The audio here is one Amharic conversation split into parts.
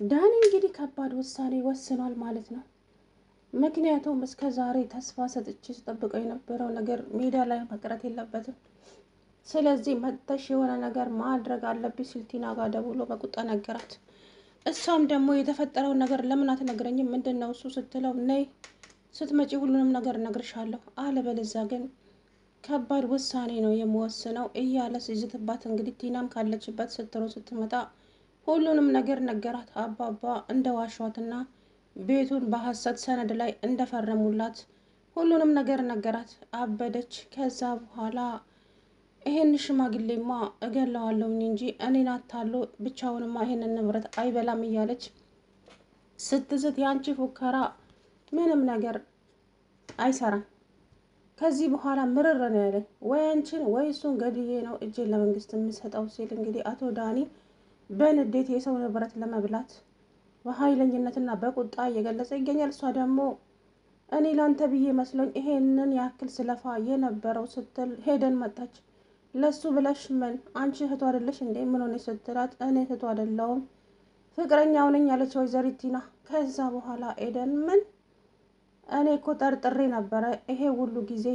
ዳኒ እንግዲህ ከባድ ውሳኔ ወስኗል ማለት ነው። ምክንያቱም እስከ ዛሬ ተስፋ ሰጥቼ ስጠብቀው የነበረው ነገር ሜዳ ላይ መቅረት የለበትም። ስለዚህ መጥተሽ የሆነ ነገር ማድረግ አለብሽ ሲል ቲና ጋር ደውሎ በቁጣ ነገራት። እሷም ደግሞ የተፈጠረውን ነገር ለምን አትነግረኝም? ምንድን ነው እሱ ስትለው ነይ ስትመጪ ሁሉንም ነገር እነግርሻለሁ፣ አለበለዚያ ግን ከባድ ውሳኔ ነው የምወስነው እያለ ሲዝትባት እንግዲህ ቲናም ካለችበት ስትሮጥ ስትመጣ ሁሉንም ነገር ነገራት። አባባ እንደ ዋሿትና ቤቱን በሐሰት ሰነድ ላይ እንደፈረሙላት ሁሉንም ነገር ነገራት። አበደች። ከዛ በኋላ ይሄን ሽማግሌማ እገለዋለሁኝ እንጂ እኔን አታሎ ብቻውንማ ይሄንን ንብረት አይበላም እያለች ስትዝት ያንቺ ፉከራ ምንም ነገር አይሰራም። ከዚህ በኋላ ምርር ነው ያለኝ፣ ወይ አንቺን ወይ እሱን ገድዬ ነው እጄን ለመንግስት የምሰጠው ሲል እንግዲህ አቶ ዳኒ በንዴት የሰው ንብረት ለመብላት በኃይለኝነትና በቁጣ እየገለጸ ይገኛል። እሷ ደግሞ እኔ ላንተ ብዬ መስሎኝ ይሄንን ያክል ስለፋ የነበረው ስትል ሄደን መጣች። ለሱ ብለሽ ምን አንቺ እህቱ አይደለሽ እንዴ? ምን ሆነሽ ስትላት እኔ እህቱ አይደለሁም ፍቅረኛው ነኝ ያለች ወይዘሪት ቲና። ከዛ በኋላ ኤደን ምን እኔ እኮ ጠርጥሬ ነበረ ይሄ ሁሉ ጊዜ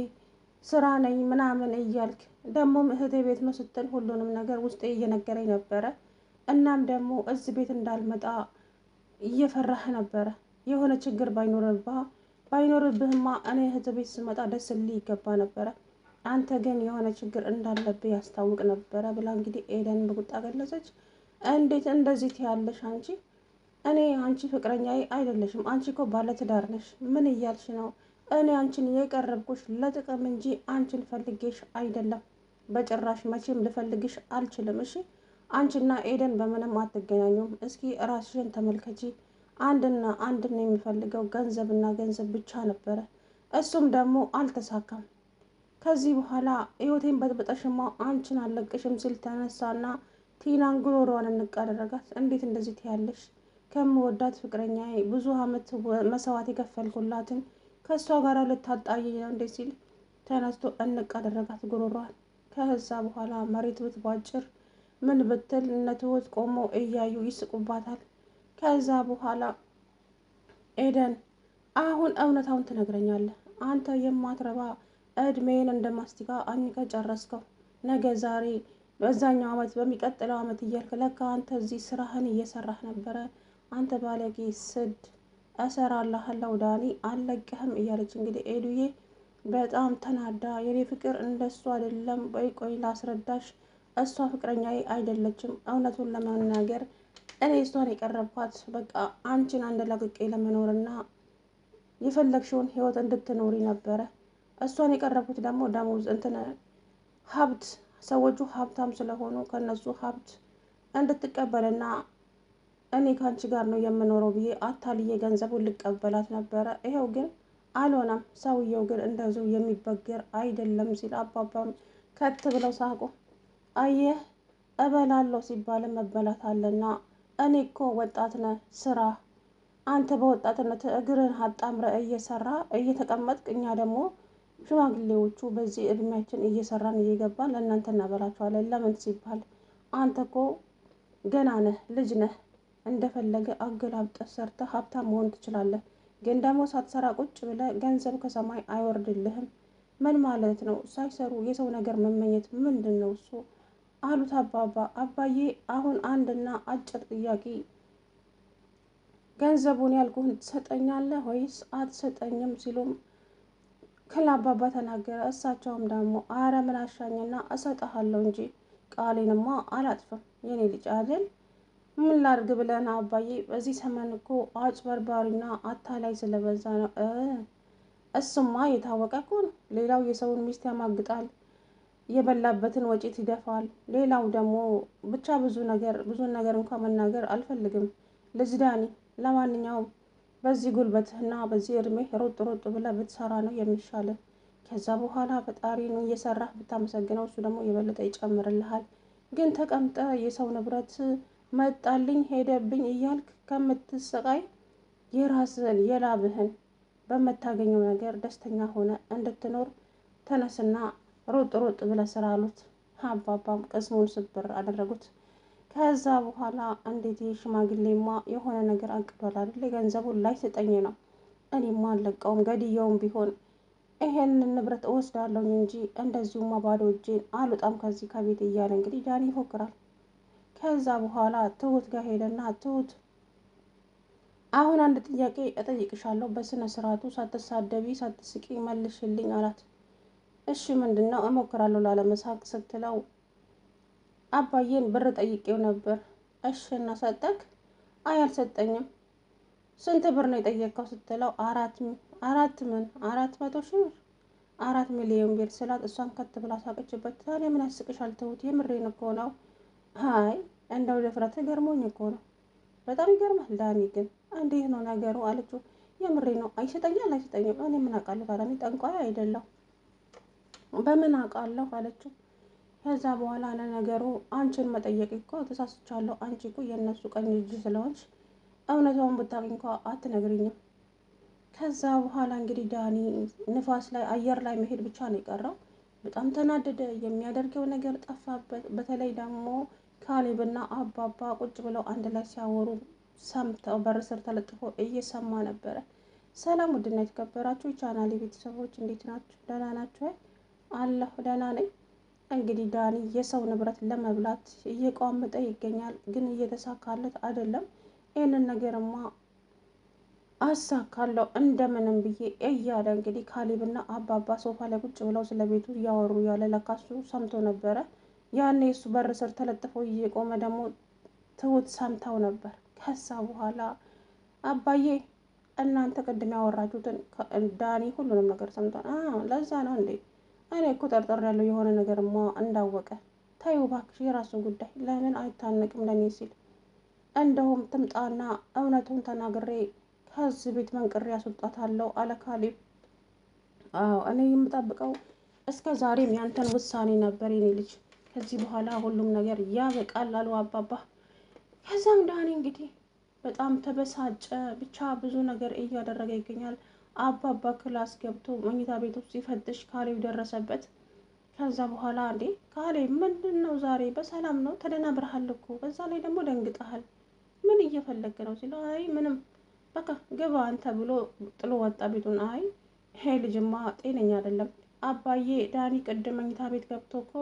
ስራ ነኝ ምናምን እያልክ ደግሞም እህቴ ቤት ነው ስትል ሁሉንም ነገር ውስጤ እየነገረኝ ነበረ። እናም ደግሞ እዚህ ቤት እንዳልመጣ እየፈራህ ነበረ። የሆነ ችግር ባይኖርብህማ እኔ እህት ቤት ስመጣ ደስ ልህ ይገባ ነበረ። አንተ ግን የሆነ ችግር እንዳለብህ ያስታውቅ ነበረ ብላ እንግዲህ ኤደን በቁጣ ገለጸች። እንዴት እንደዚህ ትያለሽ አንቺ? እኔ አንቺ ፍቅረኛዬ አይደለሽም። አንቺ እኮ ባለትዳር ነሽ። ምን እያልሽ ነው? እኔ አንቺን የቀረብኩሽ ለጥቅም እንጂ አንቺን ፈልጌሽ አይደለም። በጭራሽ መቼም ልፈልግሽ አልችልም። እሺ አንቺና ኤደን በምንም አትገናኙም። እስኪ ራስሽን ተመልከቺ። አንድና አንድን የሚፈልገው ገንዘብና ገንዘብ ብቻ ነበረ። እሱም ደግሞ አልተሳካም። ከዚህ በኋላ ህይወቴን በጥብጠሽማ አንቺን አልለቅሽም ሲል ተነሳና ቲናን ጉሮሯን እንቃደረጋት። እንዴት እንደዚህ ትያለሽ? ከምወዳት ፍቅረኛዬ ብዙ አመት መስዋዕት የከፈልኩላትን ከእሷ ጋር ልታጣይ ነው እንዴ? ሲል ተነስቶ እንቃደረጋት ጉሮሯን። ከዛ በኋላ መሬት ብትቧጭር ምን ብትል እነ ትሁት ቆሞ እያዩ ይስቁባታል። ከዛ በኋላ ኤደን አሁን እውነታውን ትነግረኛለህ? አንተ የማትረባ እድሜን እንደ ማስቲካ አኝከ ጨረስከው። ነገ ዛሬ በዛኛው አመት በሚቀጥለው አመት እያልክ ለካ አንተ እዚህ ስራህን እየሰራህ ነበረ። አንተ ባለጌ ስድ እሰራልሃለሁ ዳኒ አልለቅህም እያለች እንግዲህ ኤዱዬ በጣም ተናዳ የኔ ፍቅር እንደሱ አይደለም፣ ቆይ ላስረዳሽ፣ እሷ ፍቅረኛዬ አይደለችም። እውነቱን ለመናገር እኔ እሷን የቀረብኳት በቃ አንቺን አንድ ለቅቄ ለመኖርና የፈለግሽውን ህይወት እንድትኖሪ ነበረ። እሷን የቀረብኩት ደግሞ ደሞዝ ሀብት፣ ሰዎቹ ሀብታም ስለሆኑ ከነሱ ሀብት እንድትቀበልና እኔ ከአንቺ ጋር ነው የምኖረው ብዬ አታልዬ ገንዘቡን ልቀበላት ነበረ። ይኸው ግን አልሆነም። ሰውየው ግን እንደዚሁ የሚበገር አይደለም ሲል አባባም ከት ብለው ሳቁ። አየህ እበላለሁ ሲባል መበላት አለና እኔ እኮ ወጣት ነህ ስራ፣ አንተ በወጣትነት እግርን አጣምረ እየሰራ እየተቀመጥክ፣ እኛ ደግሞ ሽማግሌዎቹ በዚህ እድሜያችን እየሰራን እየገባን ለእናንተ እናበላችኋለን። ለምን ሲባል አንተ እኮ ገና ነህ፣ ልጅ ነህ፣ እንደፈለገ አገላብጠህ ሰርተህ ሀብታም መሆን ትችላለህ። ግን ደግሞ ሳትሰራ ቁጭ ብለህ ገንዘብ ከሰማይ አይወርድልህም። ምን ማለት ነው? ሳይሰሩ የሰው ነገር መመኘት ምንድን ነው እሱ አሉት አባባ። አባዬ አሁን አንድና አጭር ጥያቄ፣ ገንዘቡን ያልኩህን ትሰጠኛለህ ወይስ አትሰጠኝም? ሲሉም አባባ ተናገረ። እሳቸውም ደግሞ አረ ምን አሻኝና እሰጥሃለሁ እንጂ ቃሌንማ አላጥፍም የኔ ልጅ አይደል? ምን ላድርግ ብለን አባዬ፣ በዚህ ዘመን እኮ አጭበርባሪና አታላይ ስለበዛ ነው። እሱማ የታወቀ እኮ ነው። ሌላው የሰውን ሚስት ያማግጣል፣ የበላበትን ወጪት ይደፋል። ሌላው ደግሞ ብቻ ብዙ ነገር እንኳን መናገር አልፈልግም ልጅ ዳኒ። ለማንኛውም በዚህ ጉልበትህና በዚህ እድሜ ሮጥ ብለህ ብትሰራ ነው የሚሻለው። ከዛ በኋላ ፈጣሪን እየሰራህ ብታመሰግነው እሱ ደግሞ የበለጠ ይጨምርልሃል። ግን ተቀምጠ የሰው ንብረት መጣልኝ ሄደብኝ እያልክ ከምትሰቃይ የራስህን የላብህን በምታገኘው ነገር ደስተኛ ሆነ እንድትኖር ተነስና ሮጥ ብለህ ስራ አሉት። አባባም ቅስሙን ስብር አደረጉት። ከዛ በኋላ እንዴት ሽማግሌማ የሆነ ነገር አቅዷል አይደል? ገንዘቡን ላይ ስጠኝ ነው። እኔማ አልለቀውም፣ ገድየውም ቢሆን ይሄንን ንብረት እወስዳለሁ እንጂ እንደዚሁማ ባዶ እጄን አልወጣም ከዚህ ከቤት እያለ እንግዲህ ዳኒ ይፎክራል። ከዛ በኋላ ትሁት ጋር ሄደና ትሁት አሁን አንድ ጥያቄ እጠይቅሻለሁ፣ በስነ ስርዓቱ ሳትሳደቢ ሳትስቂ መልሽልኝ አላት። እሺ ምንድን ነው? እሞክራለሁ ላለመሳቅ ስትለው አባዬን ብር ጠይቄው ነበር። እሺ እና ሰጠክ? አይ አልሰጠኝም። ስንት ብር ነው የጠየቀው ስትለው 400 ሺህ ብር 4 ሚሊዮን ብር ስላት እሷም ከት ብላ ሳቀችበት። ታዲያ ምን ያስቅሻል ትሁት? የምሬን እኮ ነው። አይ እንደው ድፍረት ገርሞኝ እኮ ነው። በጣም ይገርማል ዳኒ ግን እንዴት ነው ነገሩ አለችው። የምሬ ነው። አይሰጠኝም። እኔ ምን አውቃለሁ ታዲያ? እኔ ጠንቋይ አይደለሁ። በምን አውቃለሁ አለችው። ከዛ በኋላ ለነገሩ አንቺን መጠየቅ እኮ ተሳስቻለሁ። አንቺ እኮ የእነሱ ቀኝ እጅ ስለሆንሽ እውነታውን ብታውቂ እንኳ አትነግሪኝም። ከዛ በኋላ እንግዲህ ዳኒ ንፋስ ላይ አየር ላይ መሄድ ብቻ ነው የቀረው። በጣም ተናደደ። የሚያደርገው ነገር ጠፋበት። በተለይ ደግሞ ካሌብና አባባ ቁጭ ብለው አንድ ላይ ሲያወሩ ሰምተው በር ስር ተለጥፎ እየሰማ ነበረ። ሰላም ውድና የተከበራችሁ ቻናሌ ቤተሰቦች እንዴት ናችሁ? ደህና ናችሁ? አለሁ ደህና ነኝ። እንግዲህ ዳኒ የሰው ንብረት ለመብላት እየቋመጠ ይገኛል፣ ግን እየተሳካለት አይደለም። ይህንን ነገርማ አሳካለሁ እንደምንም ብዬ እያለ እንግዲህ ካሌብና አባባ ሶፋ ላይ ቁጭ ብለው ስለ ቤቱ እያወሩ ያለ ለካሱ ሰምቶ ነበረ። ያኔ እሱ በር ስር ተለጥፎ እየቆመ ደግሞ ትሁት ሰምተው ነበር። ከዛ በኋላ አባዬ እናንተ ቅድም ያወራችሁትን ዳኒ ሁሉንም ነገር ሰምቷል። ለዛ ነው እንዴ? እኔ እኮ ጠርጥሬያለሁ የሆነ ነገርማ እንዳወቀ። ተይው እባክሽ የራሱን ጉዳይ፣ ለምን አይታነቅም ለኔ ሲል። እንደውም ትምጣና እውነቱን ተናግሬ ከዚህ ቤት መንቅሬ ያስወጣታለሁ አለ ካሌብ። አዎ እኔ የምጠብቀው እስከ ዛሬም ያንተን ውሳኔ ነበር የኔ ልጅ። ከዚህ በኋላ ሁሉም ነገር ያበቃል አሉ አባባ። ከዛም ዳኒ እንግዲህ በጣም ተበሳጨ። ብቻ ብዙ ነገር እያደረገ ይገኛል። አባባ ክላስ ገብቶ መኝታ ቤት ውስጥ ሲፈትሽ ካሌብ ደረሰበት። ከዛ በኋላ እንዴ ካሌብ ምንድን ነው ዛሬ በሰላም ነው? ተደናብረሃል እኮ በዛ ላይ ደግሞ ደንግጠሃል። ምን እየፈለገ ነው ሲለው አይ ምንም በቃ ግባ አንተ ብሎ ጥሎ ወጣ ቤቱን። አይ ይሄ ልጅማ ጤነኛ አይደለም አባዬ። ዳኒ ቅድም መኝታ ቤት ገብቶ እኮ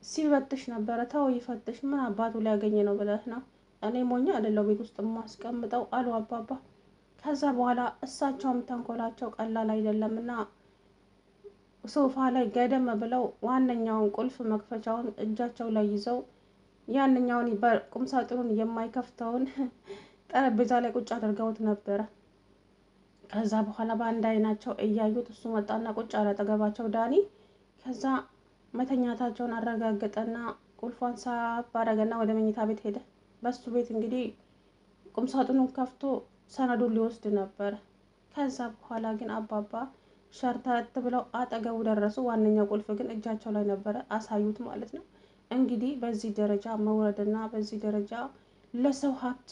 ሲፈትሽ ነበረ። ተው ይፈትሽ፣ ምን አባቱ ሊያገኝ ነው ብለህ ነው? እኔ ሞኛ አይደለው ቤት ውስጥ ማስቀምጠው አሉ አባባ። ከዛ በኋላ እሳቸውም ተንኮላቸው ቀላል አይደለም እና ሶፋ ላይ ገደም ብለው ዋነኛውን ቁልፍ መክፈቻውን እጃቸው ላይ ይዘው ያንኛውን ቁምሳጥኑን የማይከፍተውን ጠረጴዛ ላይ ቁጭ አድርገውት ነበረ። ከዛ በኋላ በአንድ አይናቸው እያዩት እሱ መጣና ቁጭ አለ አጠገባቸው ዳኒ። ከዛ መተኛታቸውን አረጋገጠና ቁልፏን ሳብ አደረገና ወደ መኝታ ቤት ሄደ። በሱ ቤት እንግዲህ ቁምሳጥኑን ከፍቶ ሰነዱን ሊወስድ ነበረ። ከዛ በኋላ ግን አባባ ሸርተት ብለው አጠገቡ ደረሱ። ዋነኛው ቁልፍ ግን እጃቸው ላይ ነበረ፣ አሳዩት ማለት ነው። እንግዲህ በዚህ ደረጃ መውረድና በዚህ ደረጃ ለሰው ሀብት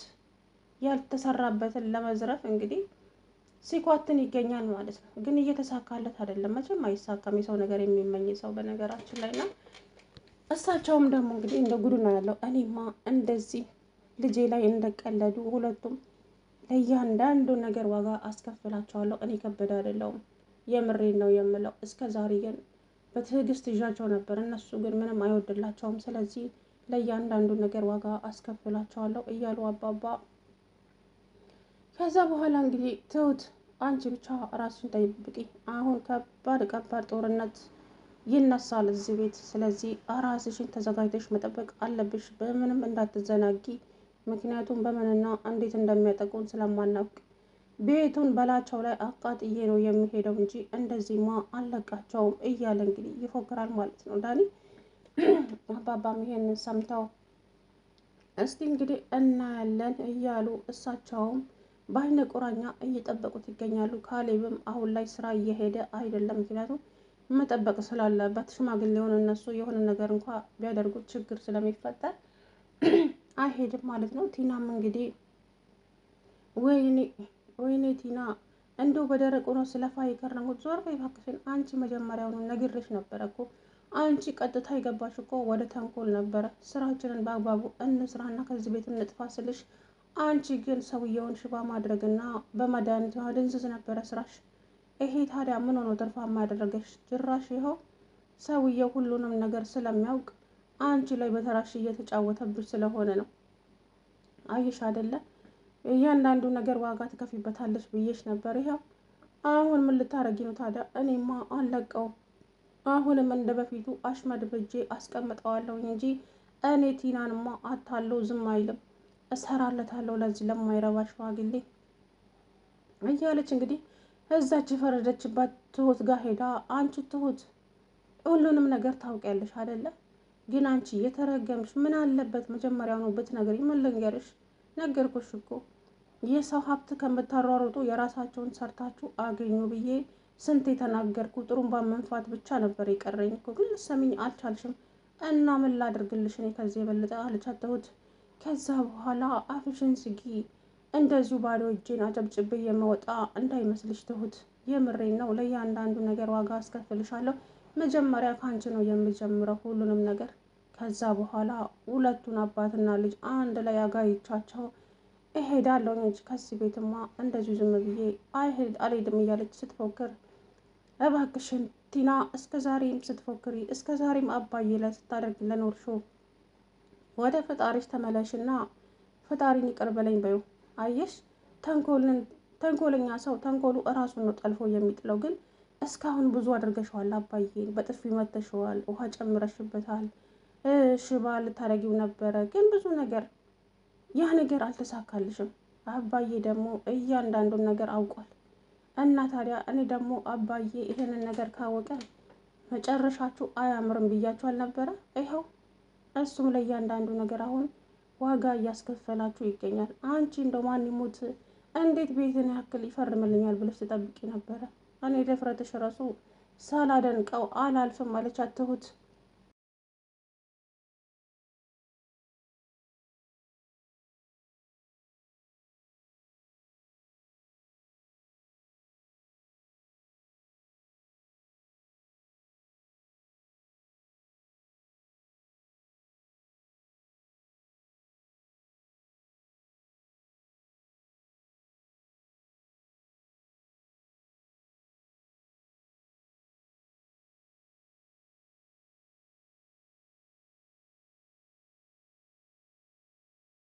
ያልተሰራበትን ለመዝረፍ እንግዲህ ሲኳትን ይገኛል ማለት ነው። ግን እየተሳካለት አይደለም። መቼም አይሳካም የሰው ነገር የሚመኝ ሰው በነገራችን ላይ ና እሳቸውም ደግሞ እንግዲህ እንደ ጉዱ ነው ያለው። እኔማ እንደዚህ ልጄ ላይ እንደቀለዱ ሁለቱም ለእያንዳንዱ ነገር ዋጋ አስከፍላቸዋለሁ። እኔ ከበደ አይደለሁም፣ የምሬን ነው የምለው። እስከ ዛሬ ግን በትዕግስት ይዣቸው ነበር፣ እነሱ ግን ምንም አይወድላቸውም። ስለዚህ ለእያንዳንዱ ነገር ዋጋ አስከፍላቸዋለሁ እያሉ አባባ። ከዛ በኋላ እንግዲህ ትሁት አንቺ ብቻ ራስሽን ጠብቂ፣ አሁን ከባድ ጦርነት ይነሳል እዚህ ቤት። ስለዚህ ራስሽን ተዘጋጅተሽ መጠበቅ አለብሽ፣ በምንም እንዳትዘናጊ። ምክንያቱም በምንና እንዴት እንደሚያጠቁን ስለማናውቅ ቤቱን በላቸው ላይ አቃጥዬ ነው የሚሄደው እንጂ እንደዚህማ አለቃቸውም እያለ እንግዲህ ይፎክራል ማለት ነው ዳኒ። አባባም ይሄንን ሰምተው እስቲ እንግዲህ እናያለን እያሉ እሳቸውም በአይነ ቁራኛ እየጠበቁት ይገኛሉ። ካሌብም አሁን ላይ ስራ እየሄደ አይደለም፣ ምክንያቱም መጠበቅ ስላለበት ሽማግሌውን እነሱ የሆነ ነገር እንኳ ቢያደርጉት ችግር ስለሚፈጠር አይሄድም ማለት ነው። ቲናም እንግዲህ ወይኔ ቲና እንደው በደረቁ ነው ስለፋ የከረሙት። ዞር በይ እባክሽን አንቺ መጀመሪያውኑ ነግሬሽ ነበረ እኮ አንቺ ቀጥታ የገባሽ እኮ ወደ ተንኮል ነበረ። ስራችንን በአግባቡ እንስራና ከዚህ ቤት እንጥፋ ስልሽ፣ አንቺ ግን ሰውየውን ሽባ ማድረግና በመድኃኒት ማደንዘዝ ነበረ ስራሽ። ይሄ ታዲያ ምን ሆኖ ትርፋማ ያደረገሽ? ጭራሽ ይኸው ሰውየው ሁሉንም ነገር ስለሚያውቅ አንቺ ላይ በተራሽ እየተጫወተብሽ ስለሆነ ነው። አየሽ አይደለ? እያንዳንዱ ነገር ዋጋ ትከፊበታለች ብዬሽ ነበር። ይኸው አሁን ምን ልታረጊ ነው ታዲያ? እኔማ አልለቀውም። አሁንም እንደ በፊቱ አሽመድ በጄ አስቀምጠዋለሁ እንጂ እኔ ቲናንማ አታለው ዝም አይልም። እሰራለታለሁ ለዚህ ለማይረባ ሽማግሌ እያለች እንግዲህ እዛች የፈረደችባት ትሁት ጋር ሄዳ፣ አንቺ ትሁት ሁሉንም ነገር ታውቂያለሽ አይደለ? ግን አንቺ የተረገምሽ ምን አለበት መጀመሪያውኑ ብትነግሪኝ? ምን ልንገርሽ? ነገርኩሽ እኮ የሰው ሀብት ከምታሯሩጡ የራሳቸውን ሰርታችሁ አገኙ ብዬ ስንት የተናገርኩ። ጥሩምባ መንፋት ብቻ ነበር የቀረኝ እኮ፣ ግን ልትሰሚኝ አልቻልሽም። እና ምን ላድርግልሽ እኔ ከዚህ የበለጠ አለቻት ትሁት። ከዛ በኋላ አፍሽን ዝጊ፣ እንደዚሁ ባዶ እጄን አጨብጭቤ የመወጣ እንዳይመስልሽ ትሁት፣ የምሬን ነው። ለእያንዳንዱ ነገር ዋጋ አስከፍልሻለሁ። መጀመሪያ ከአንቺ ነው የምጀምረው ሁሉንም ነገር። ከዛ በኋላ ሁለቱን አባትና ልጅ አንድ ላይ አጋይቻቸው እሄዳለሁ እንጂ ከዚህ ቤትማ እንደዚሁ ዝም ብዬ አልሄድም እያለች ስትፎክር፣ እባክሽን ቲና፣ እስከ ዛሬም ስትፎክሪ፣ እስከ ዛሬም አባዬ ላይ ስታደርግ ለኖርሽው ወደ ፈጣሪሽ ተመለሽና ፈጣሪን ይቅር በለኝ በዩ። አየሽ ተንኮለኛ ሰው ተንኮሉ እራሱን ነው ጠልፎ የሚጥለው። ግን እስካሁን ብዙ አድርገሽዋል። አባዬን በጥፊ መተሽዋል፣ ውሃ ጨምረሽበታል፣ ሽባ ልታረጊው ነበረ። ግን ብዙ ነገር ያ ነገር አልተሳካልሽም። አባዬ ደግሞ እያንዳንዱን ነገር አውቋል። እና ታዲያ እኔ ደግሞ አባዬ ይሄንን ነገር ካወቀ መጨረሻችሁ አያምርም ብያችሁ አልነበረ? ይኸው እሱም ለእያንዳንዱ ነገር አሁን ዋጋ እያስከፈላችሁ ይገኛል። አንቺ እንደው ማን ይሙት እንዴት ቤትን ያክል ይፈርምልኛል ብለሽ ትጠብቂ ነበረ? እኔ ድፍረትሽ ራሱ ሳላደንቀው አላልፍም አለቻት ትሁት።